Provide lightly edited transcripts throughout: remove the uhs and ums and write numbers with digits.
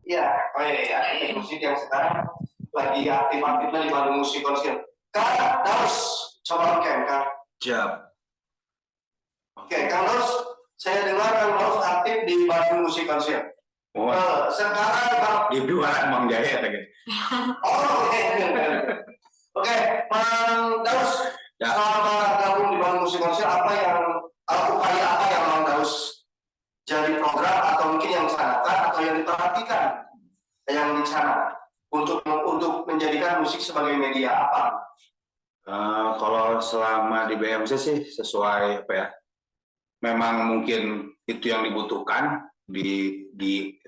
Iya, oh iya, musik yang sekarang lagi aktif-aktifnya di Bandung Musik Konsil. Kak, Daus, coba Ken, Kak. Siap. Oke, Kang Daus, saya dengar Kang Daus aktif di Bandung Musik Konsil. Oh, sekarang Kang di Buaran Mang Jaya tadi. Oh, oke. Oke, Bang Daus, ya. Selama gabung di Bandung Musik Konsil, upaya apa yang Bang Daus jadi program atau mungkin yang dicanangkan atau yang diperhatikan yang di sana untuk menjadikan musik sebagai media apa? Kalau selama di BMC sih sesuai apa ya? Memang mungkin itu yang dibutuhkan di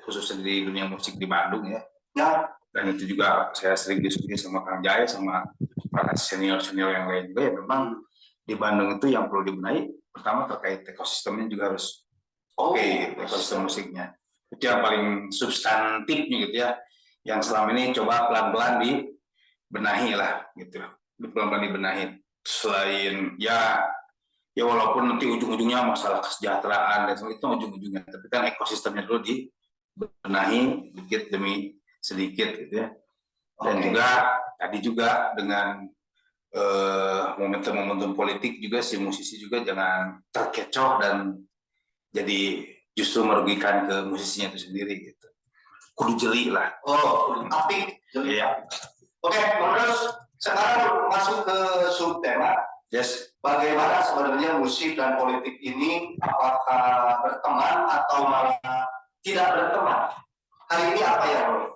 khususnya di dunia musik di Bandung ya. Ya. Dan itu juga saya sering diskusi sama Kang Jaya sama para senior-senior yang lain juga ya, memang di Bandung itu yang perlu dibenahi pertama terkait ekosistemnya juga harus oke, ekosistem musiknya itu yang paling substantifnya gitu ya, yang selama ini coba pelan-pelan dibenahi lah gitu, pelan-pelan dibenahi. Selain ya walaupun nanti ujung-ujungnya masalah kesejahteraan dan sebagainya itu ujung-ujungnya, tapi kan ekosistemnya dulu dibenahi sedikit demi sedikit gitu ya. Dan juga tadi juga dengan momentum politik juga si musisi juga jangan terkecoh dan jadi justru merugikan ke musisinya itu sendiri gitu. Kudu jeli lah. Oh, tapi iya. Oke, terus sekarang masuk ke subtema. Yes. Bagaimana sebenarnya musik dan politik ini, apakah berteman atau malah tidak berteman? Hari ini apa yang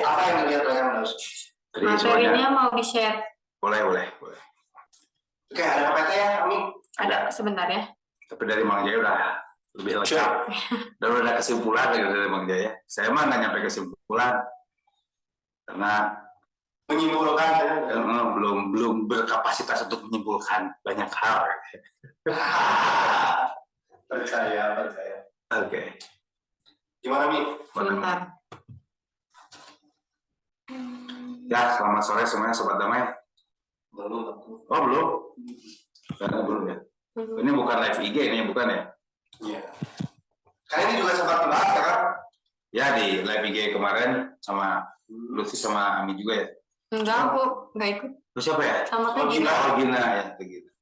apa yang dilihat oleh Mas? Materinya mau di-share? Boleh. Oke, ada PPT ya, Kami? Ada, sebentar ya. Tapi dari Mang Jaya udah lebih lengkap. Dan udah ada kesimpulan dari Mang Jaya. Saya mah nggak nyampe kesimpulan karena menyimpulkan belum berkapasitas untuk menyimpulkan banyak hal. Percaya. Oke. Gimana Mi? Sebentar. Ya, selamat sore semuanya Sobat Damai. Belum. Oh belum? Karena belum ya. Ini bukan live IG ini bukan ya? Iya. Kayaknya ini juga sempat dibahas ya kan? Ya di live IG kemarin sama Lutfi sama Ami juga ya. Enggak, aku nggak ikut. Terus siapa ya? Sama Gina. Gina ya, begitu.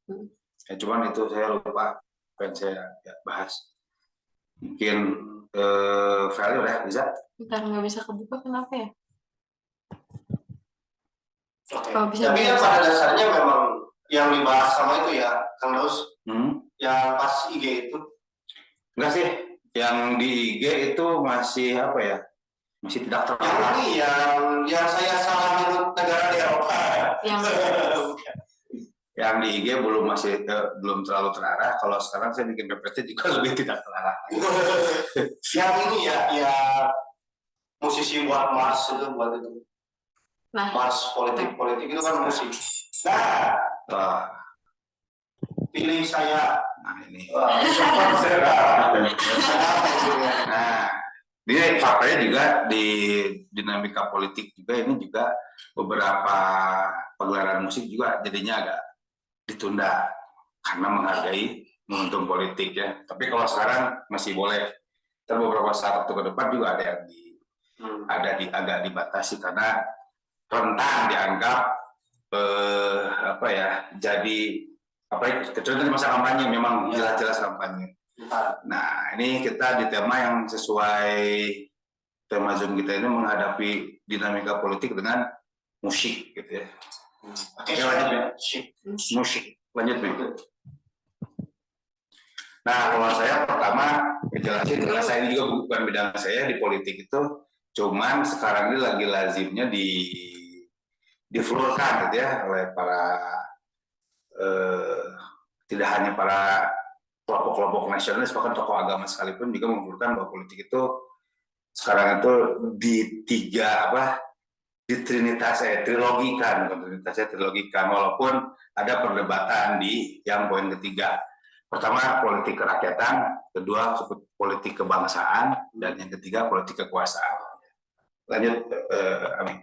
Ya cuman itu saya lupa pengen saya bahas. Mungkin value udah bisa? Bentar, nggak bisa kebuka kenapa ya? Oke. Tapi yang pada dasarnya memang yang dibahas sama itu ya, Kang Daus, yang pas IG itu. Enggak sih, yang di IG itu masih apa ya? Masih tidak terarah. Yang saya salah menurut negara di Eropa. Yang di IG belum terlalu terarah. Kalau sekarang saya bikin PPT juga lebih tidak terarah. Yang ini ya musisi buat Mars itu buat itu. Nah, Mars politik itu kan musik. Pilih saya. Nah ini. Nah, ini faktanya juga di dinamika politik juga ini juga beberapa pegelaran musik juga jadinya agak ditunda karena menghargai momentum politik ya. Tapi kalau sekarang masih boleh. Terus beberapa saat waktu ke depan juga ada yang agak dibatasi karena rentan dianggap kecuali di masa kampanye memang jelas-jelas kampanye. Nah ini kita di tema yang sesuai tema Zoom kita ini menghadapi dinamika politik dengan musik gitu ya. Oke, lanjut ya. Musik lanjut nih. Nah kalau saya pertama jelasin karena saya ini juga bukan bidang saya di politik itu, cuman sekarang ini lagi lazimnya diflurkan gitu ya oleh para tidak hanya para kelompok-kelompok nasionalis bahkan tokoh agama sekalipun juga mengusulkan bahwa politik itu sekarang itu trilogikan walaupun ada perdebatan di yang poin ketiga. Pertama politik kerakyatan, kedua politik kebangsaan, dan yang ketiga politik kekuasaan. Lanjut, Amin.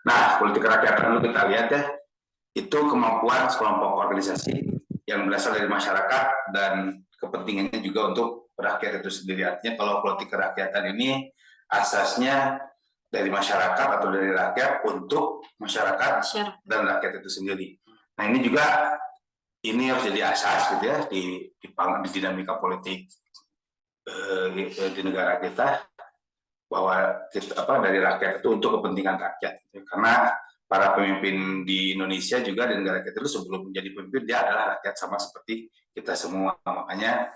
Nah, politik kerakyatan dulu kita lihat ya, itu kemampuan sekelompok organisasi yang berasal dari masyarakat dan kepentingannya juga untuk rakyat itu sendiri. Artinya kalau politik kerakyatan ini asasnya dari masyarakat atau dari rakyat untuk masyarakat dan rakyat itu sendiri. Nah ini juga ini harus jadi asas gitu ya di dinamika politik di negara kita, bahwa kita, dari rakyat itu untuk kepentingan rakyat. Karena para pemimpin di Indonesia juga di negara kita itu sebelum menjadi pemimpin dia adalah rakyat sama seperti kita semua. Makanya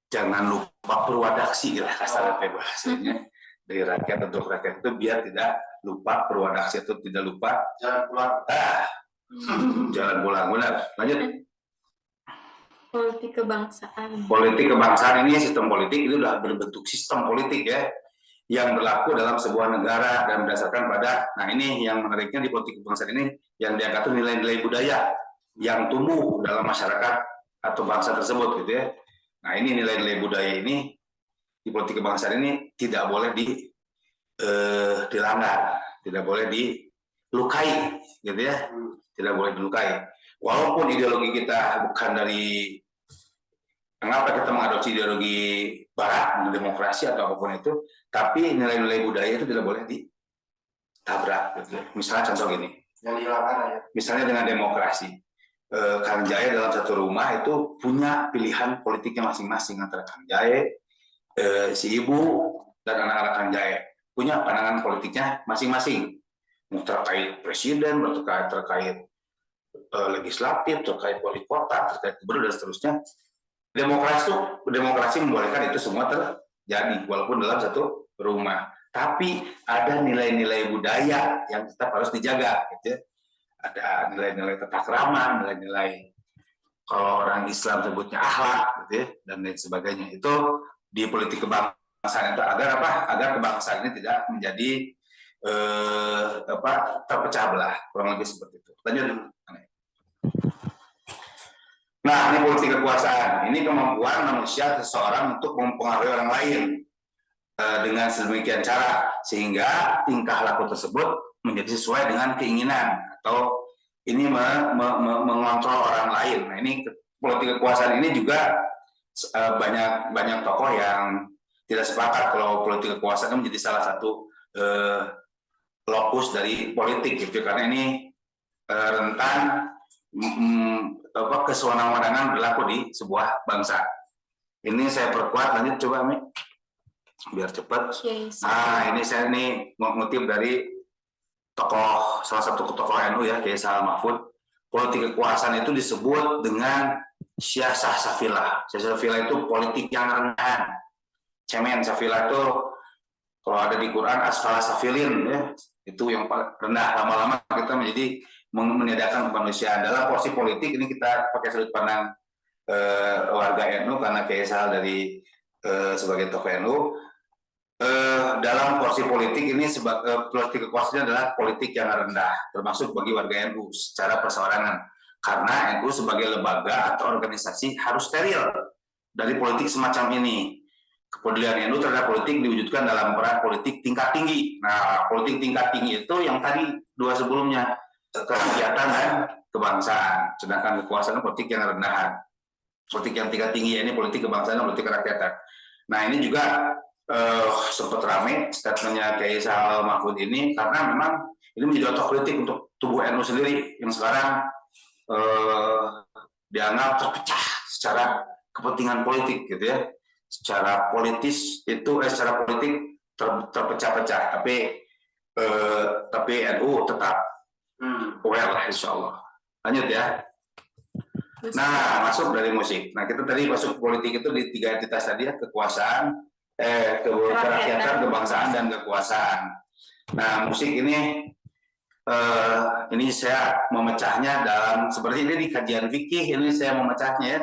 jangan lupa perwadaksi lah kasarnya bahasanya, dari rakyat untuk rakyat itu biar tidak lupa perwadaksi itu, tidak lupa Jalan pulang. Jalan pulang. Benar. Lanjut. Politik kebangsaan. Politik kebangsaan ini sistem politik itu sudah berbentuk sistem politik ya, yang berlaku dalam sebuah negara dan berdasarkan pada, nah ini yang menariknya di politik kebangsaan ini, yang diangkat nilai-nilai budaya yang tumbuh dalam masyarakat atau bangsa tersebut gitu ya. Nah ini nilai-nilai budaya ini di politik kebangsaan ini tidak boleh dilanggar, tidak boleh dilukai gitu ya, tidak boleh dilukai. Walaupun ideologi kita bukan dari, kenapa kita mengadopsi ideologi Barat, demokrasi atau apapun itu, tapi nilai-nilai budaya itu tidak boleh ditabrak. Gitu. Misalnya contoh gini, Yang dihilangkan aja. Misalnya dengan demokrasi, Kang Jae dalam satu rumah itu punya pilihan politiknya masing-masing antara Kang Jae, si ibu dan anak-anak Kang Jae punya pandangan politiknya masing-masing, terkait presiden, terkait legislatif, terkait wali kota, terkait gubernur dan seterusnya. Demokrasi membolehkan itu semua terjadi walaupun dalam satu rumah. Tapi ada nilai-nilai budaya yang tetap harus dijaga, gitu ya. Ada nilai-nilai tata krama, nilai-nilai kalau orang Islam sebutnya akhlak, gitu ya, dan lain sebagainya. Itu di politik kebangsaan itu agar apa? Agar kebangsaan ini tidak menjadi terpecah belah, kurang lebih seperti itu. Lanjut. Nah, ini politik kekuasaan. Ini kemampuan manusia seseorang untuk mempengaruhi orang lain dengan sedemikian cara sehingga tingkah laku tersebut menjadi sesuai dengan keinginan atau ini mengontrol orang lain. Nah, ini politik kekuasaan ini juga banyak tokoh yang tidak sepakat kalau politik kekuasaan menjadi salah satu lokus dari politik gitu, karena ini rentan kesewenang-wenangan berlaku di sebuah bangsa. Ini saya perkuat, lanjut coba Mi, biar cepat. Nah ini saya mengutip dari salah satu tokoh NU ya, Kiai Said Mahfud. Politik kekuasaan itu disebut dengan siasah safilah. Siasah safilah itu politik yang rendahan. Cemen safilah itu kalau ada di Quran asfala safilin ya, itu yang rendah. Lama-lama kita menjadi meniadakan kemanusiaan. Dalam porsi politik ini kita pakai sudut pandang warga NU karena Kiai Said dari sebagai tokoh NU. Dalam porsi politik ini politik kekuasaan adalah politik yang rendah, termasuk bagi warga NU secara perseorangan. Karena NU sebagai lembaga atau organisasi harus steril dari politik semacam ini. Kepedulian NU terhadap politik diwujudkan dalam peran politik tingkat tinggi. Nah, politik tingkat tinggi itu yang tadi dua sebelumnya, kerakyatan dan kebangsaan. Sedangkan kekuasaan politik yang rendahan. Politik yang tingkat tinggi ini politik kebangsaan dan politik kerakyatan. Nah ini juga sempat ramai statementnya Kiai Said Mahfud ini karena memang ini menjadi otokritik untuk tubuh NU sendiri yang sekarang dianggap terpecah secara kepentingan politik gitu ya. Secara politis itu secara politik terpecah-pecah, tapi NU tetap aware lah insya Allah. Lanjut ya. Nah, masuk dari musik. Nah, kita tadi masuk politik itu di tiga entitas tadi ya, kekuasaan, kerakyatan, kebangsaan, dan kekuasaan. Nah, musik ini saya memecahnya dalam, seperti ini di kajian fikih, ini saya memecahnya ya.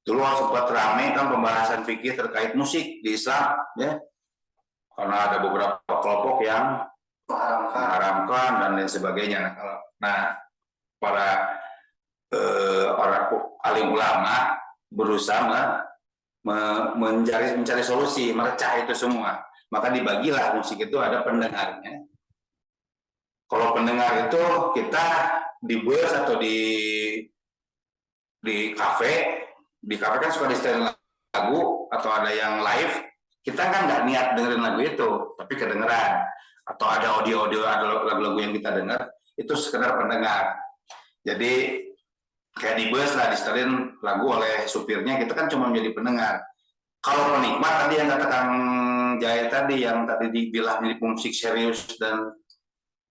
Dulu sempat ramai kan pembahasan fikih terkait musik di Islam ya. Karena ada beberapa kelompok yang mengharamkan dan lain sebagainya. Nah, para orang alim ulama berusaha mencari solusi, merecah itu semua. Maka dibagilah musik itu ada pendengarnya. Kalau pendengar itu kita di bus atau di kafe kan suka di setel lagu atau ada yang live, kita kan nggak niat dengerin lagu itu, tapi kedengeran. Atau ada audio-audio, ada lagu-lagu yang kita dengar, itu sekedar pendengar. Jadi kayak di bus lah disetelin lagu oleh supirnya, kita kan cuma menjadi pendengar. Kalau penikmat tadi yang kata Kang Jaya tadi, yang tadi dibilang ini musik serius dan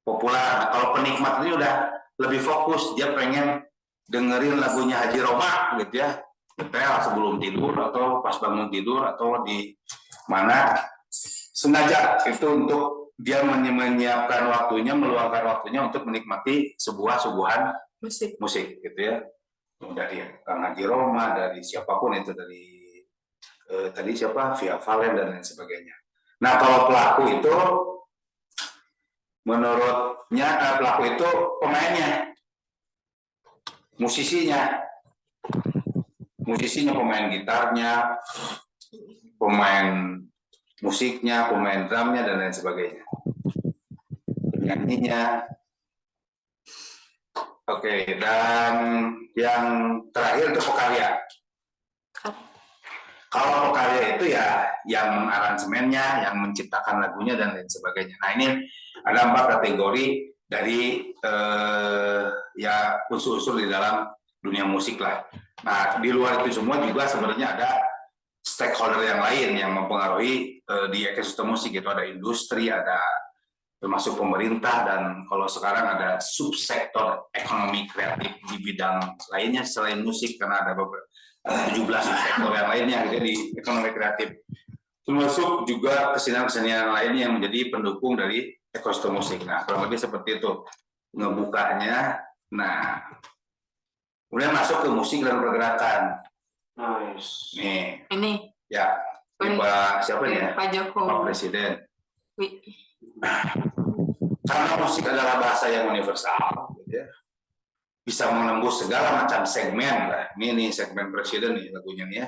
populer. Nah, kalau penikmat ini udah lebih fokus, dia pengen dengerin lagunya Haji Roma gitu ya, nyetel sebelum tidur atau pas bangun tidur atau di mana, sengaja itu untuk dia menyiapkan waktunya, meluangkan waktunya untuk menikmati sebuah suguhan musik gitu ya, dari Kang Haji Roma, dari siapapun itu, dari tadi siapa, Via Valen dan lain sebagainya. Nah kalau pelaku itu, menurutnya pelaku itu pemainnya, musisinya, pemain gitarnya, pemain musiknya, pemain drumnya dan lain sebagainya, penyanyinya. Oke, dan yang terakhir itu pekarya. Kalau pekarya itu ya yang mengaransemennya, yang menciptakan lagunya dan lain sebagainya. Nah ini ada 4 kategori dari ya unsur-unsur di dalam dunia musik lah. Nah di luar itu semua juga sebenarnya ada stakeholder yang lain yang mempengaruhi di ekosistem musik, itu ada industri, ada termasuk pemerintah, dan kalau sekarang ada subsektor ekonomi kreatif di bidang lainnya selain musik, karena ada 17 subsektor yang lainnya gitu di ekonomi kreatif, termasuk juga kesenian-kesenian lainnya yang menjadi pendukung dari ekosistem musik. Nah kurang lebih seperti itu ngebukanya. Nah kemudian masuk ke musik dan pergerakan. Nice. Nih Ini ya, Pak siapa nih ya, Pak Jokowi. Pak Presiden. Karena musik adalah bahasa yang universal, gitu ya, bisa menembus segala macam segmen lah. Ini segmen presiden nih lagunya nih ya.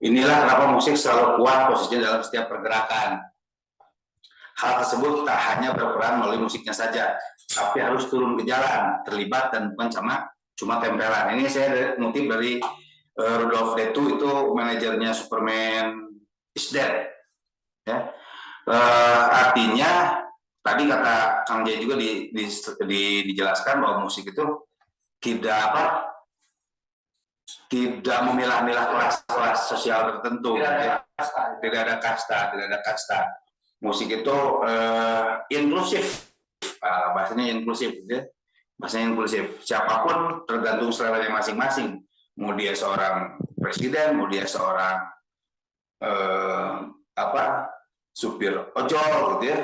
Inilah kenapa musik selalu kuat posisinya dalam setiap pergerakan. Hal tersebut tak hanya berperan melalui musiknya saja, tapi harus turun ke jalan, terlibat, dan bukan cuma tempelan. Ini saya ngutip dari Rudolf Detu, itu manajernya Superman is Dead. Ya. Artinya tadi kata Kang Jaya juga dijelaskan bahwa musik itu tidak memilah-milah kelas sosial tertentu, tidak ada kasta. Musik itu inklusif, bahasanya inklusif, gitu ya. Bahasanya inklusif. Siapapun tergantung seleranya masing-masing. Mau dia seorang presiden, mau dia seorang supir ojol gitu ya,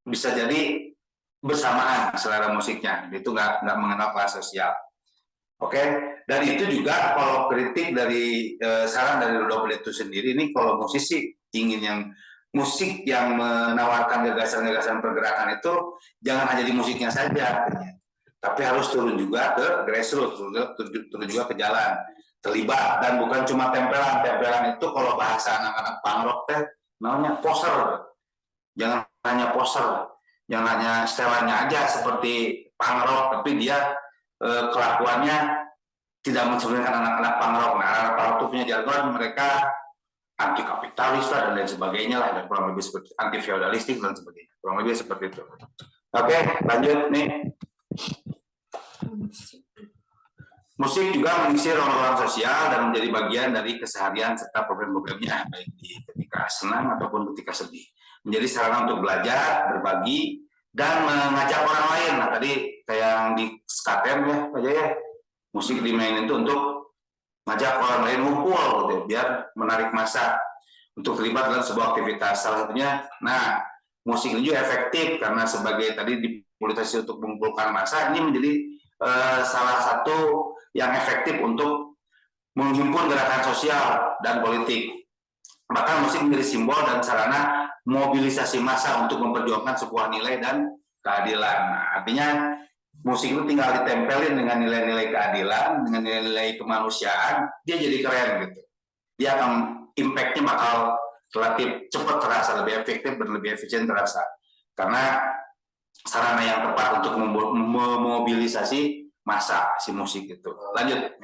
bisa jadi bersamaan selera musiknya, itu nggak mengenal kelas sosial. Oke, dan itu juga kalau kritik dari saran dari Rudolf Detu sendiri, ini kalau musisi ingin yang musik yang menawarkan gagasan-gagasan pergerakan itu jangan hanya di musiknya saja, tapi harus turun juga ke grassroots, turun juga ke jalan, terlibat, dan bukan cuma tempelan itu kalau bahasa anak-anak punk rock teh namanya poser. Jangan hanya poser, jangan hanya setelannya aja seperti punk rock, tapi dia kelakuannya tidak mencerminkan anak-anak punk rock. Nah, anak punk rock itu punya jargon, mereka anti kapitalis lah dan lain sebagainya lah, dan kurang lebih seperti anti feodalistik dan sebagainya, kurang lebih seperti itu. Oke, lanjut nih. Musik juga mengisi ruang-ruang sosial dan menjadi bagian dari keseharian serta program-programnya, baik di ketika senang ataupun ketika sedih. Menjadi sarana untuk belajar, berbagi, dan mengajak orang lain. Nah tadi kayak yang di SKTM ya, Pak Jaya, musik dimainin itu untuk ngajak orang lain ngumpul, gitu, biar menarik massa untuk terlibat dalam sebuah aktivitas. Salah satunya, nah musik ini juga efektif karena sebagai tadi dipolitisasi untuk mengumpulkan massa, ini menjadi salah satu yang efektif untuk menghimpun gerakan sosial dan politik. Bahkan musik menjadi simbol dan sarana mobilisasi massa untuk memperjuangkan sebuah nilai dan keadilan. Nah, artinya musik itu tinggal ditempelin dengan nilai-nilai keadilan, dengan nilai-nilai kemanusiaan, dia jadi keren gitu. Dia akan impact-nya bakal relatif cepat terasa, lebih efektif dan lebih efisien terasa. Karena sarana yang tepat untuk memobilisasi massa si musik itu. Lanjut.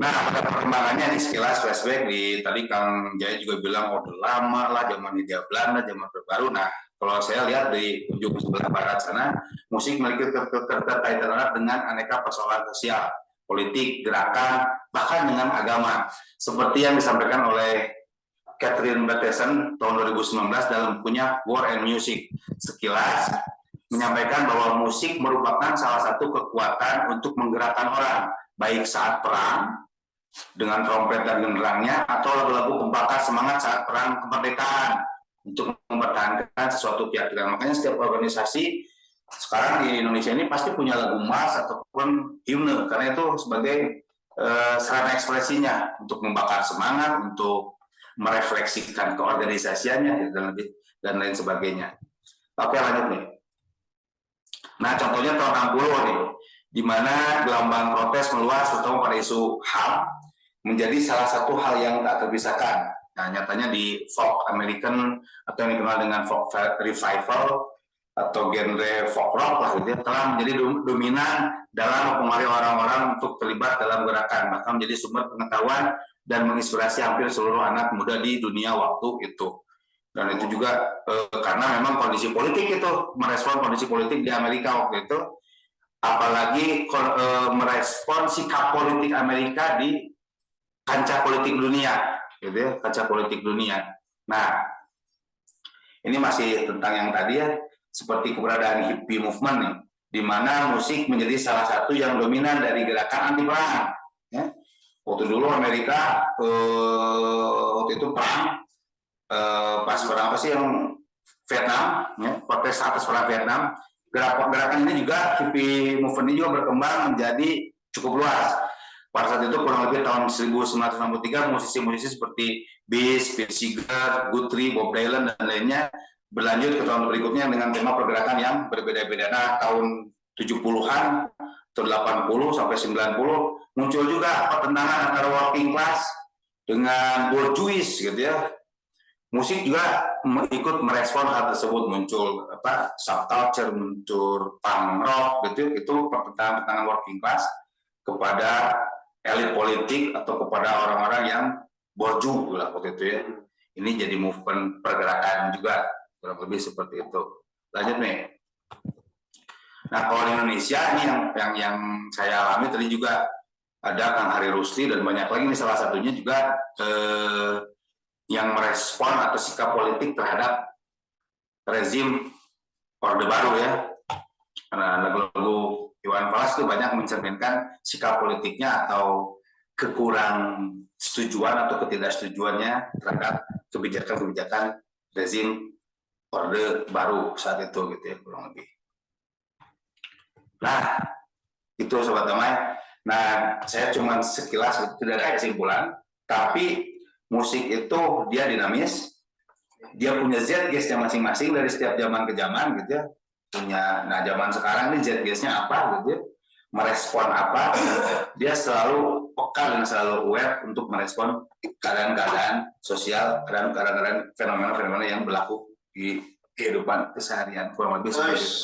Nah, pada perkembangannya ini sekilas flashback tadi Kang Jaya juga bilang udah lama lah zaman Hindia Belanda, zaman Orde Baru. Nah, kalau saya lihat di ujung sebelah barat sana, musik memiliki keterkaitan erat dengan aneka persoalan sosial, politik, gerakan, bahkan dengan agama. Seperti yang disampaikan oleh Catherine Bateson tahun 2019 dalam bukunya War and Music. Sekilas menyampaikan bahwa musik merupakan salah satu kekuatan untuk menggerakkan orang, baik saat perang dengan trompet dan genderangnya atau lagu-lagu pembakar semangat saat perang kemerdekaan untuk mempertahankan sesuatu keyakinan. Makanya setiap organisasi sekarang di Indonesia ini pasti punya lagu mars ataupun himne karena itu sebagai sarana ekspresinya untuk membakar semangat, untuk merefleksikan keorganisasiannya dan lain sebagainya. Oke, lanjut nih. Nah, contohnya tahun 60 nih, di mana gelombang protes meluas terutama pada isu HAM menjadi salah satu hal yang tak terpisahkan. Nah, nyatanya di folk American atau yang dikenal dengan folk revival atau genre folk rock lah gitu ya, telah menjadi dominan dalam mempengaruhi orang-orang untuk terlibat dalam gerakan, bahkan menjadi sumber pengetahuan dan menginspirasi hampir seluruh anak muda di dunia waktu itu. Dan itu juga karena memang kondisi politik itu, merespon kondisi politik di Amerika waktu itu, apalagi merespon sikap politik Amerika di kancah politik dunia, gitu ya, kancah politik dunia. Nah, ini masih tentang yang tadi ya, seperti keberadaan hippie movement nih, di mana musik menjadi salah satu yang dominan dari gerakan anti perang. Ya. Waktu dulu Amerika waktu itu perang. Pas perang apa sih yang Vietnam, ya, protes atas perang Vietnam, gerakan ini juga hippie movement ini juga berkembang menjadi cukup luas. Pada saat itu kurang lebih tahun 1963 musisi-musisi seperti Beast, Pete Seeger, Guthrie, Bob Dylan dan lainnya berlanjut ke tahun berikutnya dengan tema pergerakan yang berbeda-beda. Nah, tahun 70-an atau 80 sampai 90 muncul juga pertentangan antara working class dengan bourgeois gitu ya. Musik juga ikut merespon hal tersebut, muncul subculture, muncul punk rock gitu, itu pertentangan working class kepada elit politik atau kepada orang-orang yang bourgeois lah waktu itu ya. Ini jadi movement pergerakan juga kurang lebih seperti itu. Lanjut nih. Nah, kalau di Indonesia ini yang saya alami tadi juga ada Kang Hari Rusli dan banyak lagi nih, salah satunya juga yang merespon atau sikap politik terhadap rezim Orde Baru ya. Karena lagu-lagu Iwan Fals itu banyak mencerminkan sikap politiknya atau kekurang setujuan atau ketidaksetujuannya terhadap kebijakan-kebijakan rezim Orde Baru saat itu gitu ya, kurang lebih. Nah, itu Sobat Damai. Nah, saya cuma sekilas, tidak ada kesimpulan, tapi musik itu dia dinamis, dia punya zeitgeist-nya masing-masing dari setiap zaman ke zaman gitu ya. Nah zaman sekarang ini zeitgeist-nya apa gitu ya, merespon apa, dia selalu peka dan selalu aware untuk merespon keadaan-keadaan sosial dan keadaan-keadaan fenomena-fenomena yang berlaku di kehidupan keseharian, kurang lebih seperti itu.